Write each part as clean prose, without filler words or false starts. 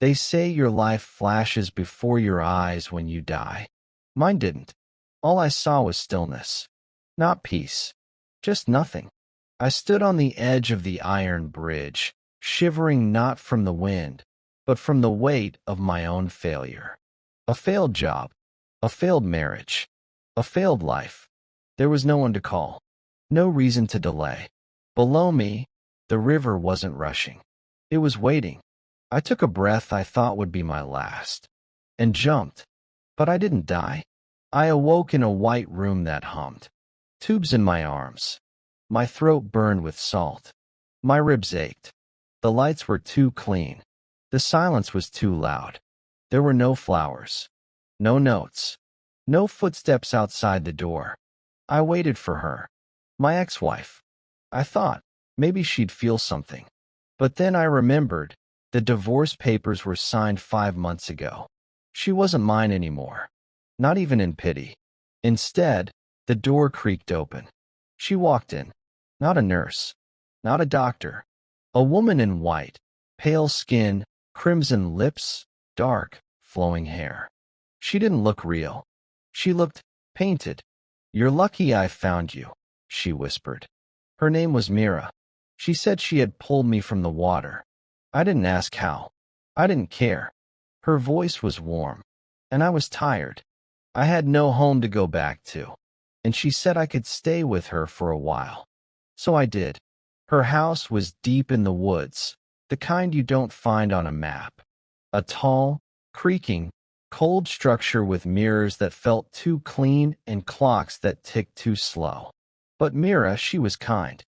They say your life flashes before your eyes when you die. Mine didn't. All I saw was stillness. Not peace. Just nothing. I stood on the edge of the iron bridge, shivering not from the wind, but from the weight of my own failure. A failed job. A failed marriage. A failed life. There was no one to call. No reason to delay. Below me, the river wasn't rushing. It was waiting. I took a breath I thought would be my last, and jumped. But I didn't die. I awoke in a white room that hummed. Tubes in my arms. My throat burned with salt. My ribs ached. The lights were too clean. The silence was too loud. There were no flowers. No notes. No footsteps outside the door. I waited for her. My ex-wife. I thought, maybe she'd feel something. But then I remembered, the divorce papers were signed 5 months ago. She wasn't mine anymore. Not even in pity. Instead, the door creaked open. She walked in. Not a nurse. Not a doctor. A woman in white. Pale skin, crimson lips, dark, flowing hair. She didn't look real. She looked painted. "You're lucky I found you," she whispered. Her name was Mira. She said she had pulled me from the water. I didn't ask how. I didn't care. Her voice was warm. And I was tired. I had no home to go back to. And she said I could stay with her for a while. So I did. Her house was deep in the woods, the kind you don't find on a map. A tall, creaking, cold structure with mirrors that felt too clean and clocks that ticked too slow. But Mira, she was kind.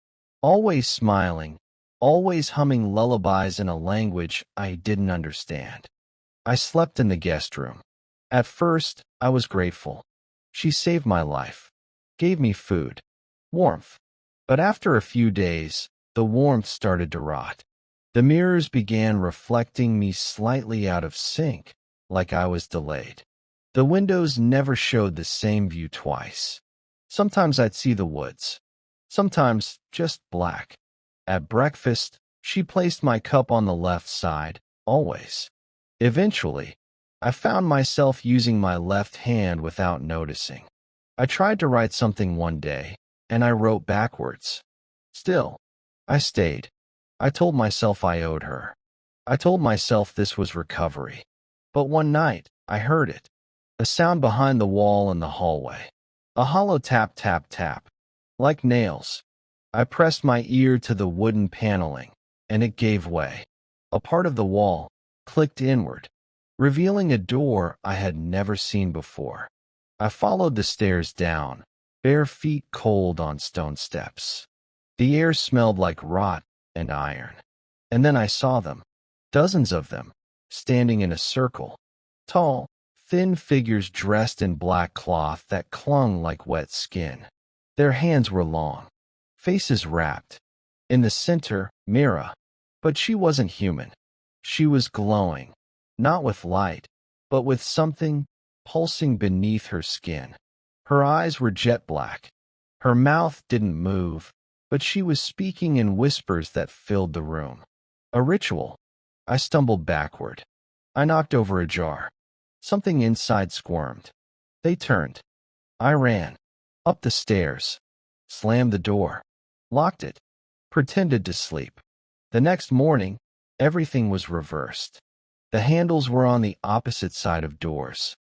Always smiling, always humming lullabies in a language I didn't understand. I slept in the guest room. At first, I was grateful. She saved my life, gave me food, warmth. But after a few days, the warmth started to rot. The mirrors began reflecting me slightly out of sync, like I was delayed. The windows never showed the same view twice. Sometimes I'd see the woods. Sometimes just black. At breakfast, she placed my cup on the left side, always. Eventually, I found myself using my left hand without noticing. I tried to write something one day, and I wrote backwards. Still, I stayed. I told myself I owed her. I told myself this was recovery. But one night, I heard it. A sound behind the wall in the hallway. A hollow tap, tap, tap. Like nails. I pressed my ear to the wooden paneling, and it gave way. A part of the wall clicked inward, revealing a door I had never seen before. I followed the stairs down, bare feet cold on stone steps. The air smelled like rot and iron. And then I saw them, dozens of them, standing in a circle. Tall, thin figures dressed in black cloth that clung like wet skin. Their hands were long, faces wrapped. In the center, Mira. But she wasn't human. She was glowing, not with light, but with something pulsing beneath her skin. Her eyes were jet black. Her mouth didn't move, but she was speaking in whispers that filled the room. A ritual. I stumbled backward. I knocked over a jar. Something inside squirmed. They turned. I ran. Up the stairs. Slammed the door. Locked it. Pretended to sleep. The next morning, everything was reversed. The handles were on the opposite side of doors.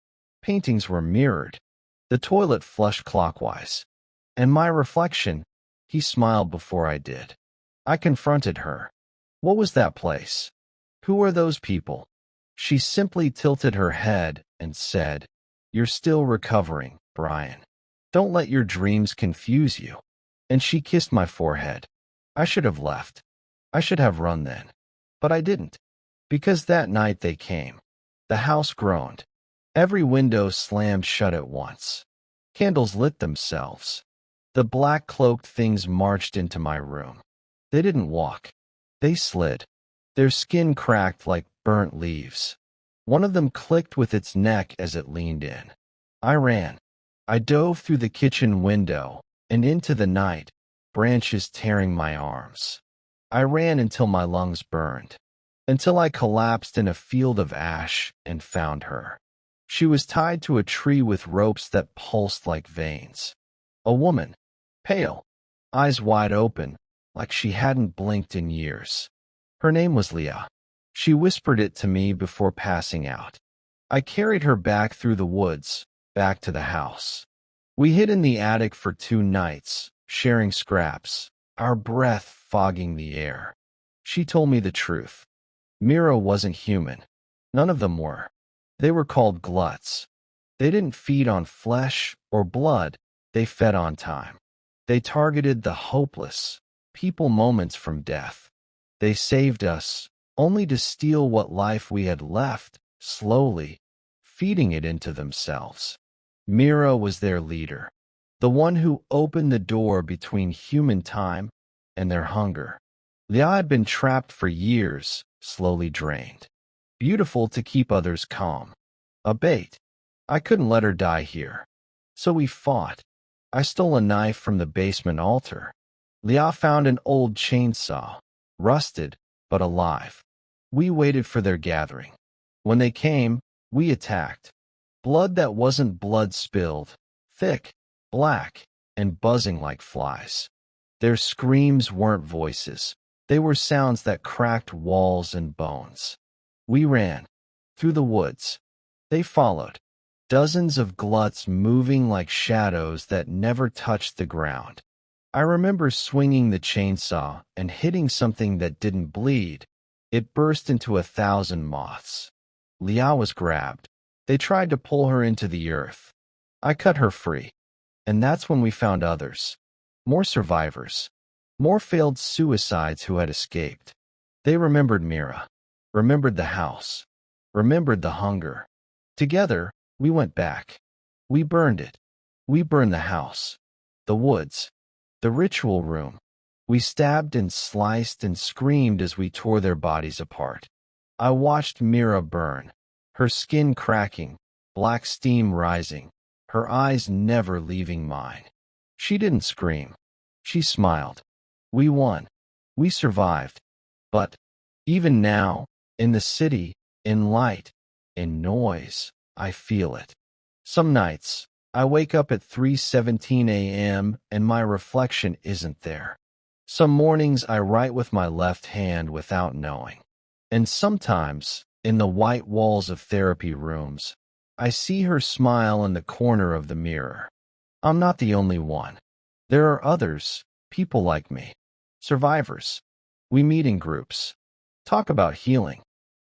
Paintings were mirrored. The toilet flushed clockwise. And my reflection, he smiled before I did. I confronted her. What was that place? Who are those people? She simply tilted her head and said, "You're still recovering, Brian. Don't let your dreams confuse you." And she kissed my forehead. I should have left. I should have run then. But I didn't. Because that night they came. The house groaned. Every window slammed shut at once. Candles lit themselves. The black-cloaked things marched into my room. They didn't walk. They slid. Their skin cracked like burnt leaves. One of them clicked with its neck as it leaned in. I ran. I dove through the kitchen window and into the night, branches tearing my arms. I ran until my lungs burned. until I collapsed in a field of ash and found her. She was tied to a tree with ropes that pulsed like veins. A woman, pale, eyes wide open, like she hadn't blinked in years. Her name was Leah. She whispered it to me before passing out. I carried her back through the woods, back to the house. We hid in the attic for 2 nights, sharing scraps, our breath fogging the air. She told me the truth. Mira wasn't human. None of them were. They were called GLUTs. They didn't feed on flesh or blood, they fed on time. They targeted the hopeless, people moments from death. They saved us, only to steal what life we had left, slowly, feeding it into themselves. Mira was their leader, the one who opened the door between human time and their hunger. Leah had been trapped for years, slowly drained. Beautiful to keep others calm. A bait. I couldn't let her die here. So we fought. I stole a knife from the basement altar. Leah found an old chainsaw, rusted but alive. We waited for their gathering. When they came, we attacked. Blood that wasn't blood spilled, thick, black, and buzzing like flies. Their screams weren't voices. They were sounds that cracked walls and bones. We ran through the woods. They followed, dozens of GLUTs moving like shadows that never touched the ground. I remember swinging the chainsaw and hitting something that didn't bleed. It burst into 1,000 moths. Leah was grabbed. They tried to pull her into the earth. I cut her free. And that's when we found others. More survivors. More failed suicides who had escaped. They remembered Mira. Remembered the house. Remembered the hunger. Together, we went back. We burned it. We burned the house. The woods. The ritual room. We stabbed and sliced and screamed as we tore their bodies apart. I watched Mira burn, her skin cracking, black steam rising, her eyes never leaving mine. She didn't scream. She smiled. We won. We survived. But even now, in the city, in light, in noise, I feel it. Some nights, I wake up at 3:17 a.m. and my reflection isn't there. Some mornings I write with my left hand without knowing. And sometimes, in the white walls of therapy rooms, I see her smile in the corner of the mirror. I'm not the only one. There are others, people like me, survivors. We meet in groups, talk about healing,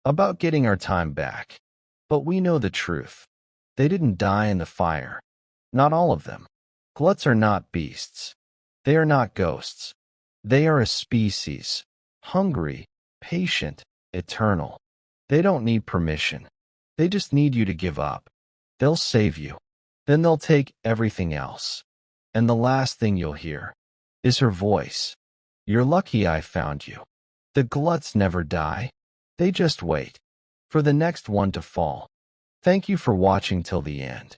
about getting our time back. But we know the truth. They didn't die in the fire. Not all of them. GLUTs are not beasts. They are not ghosts. They are a species, hungry, patient, eternal. They don't need permission. They just need you to give up. They'll save you. Then they'll take everything else. And the last thing you'll hear is her voice. You're lucky I found you. The GLUTs never die. They just wait for the next one to fall. Thank you for watching till the end.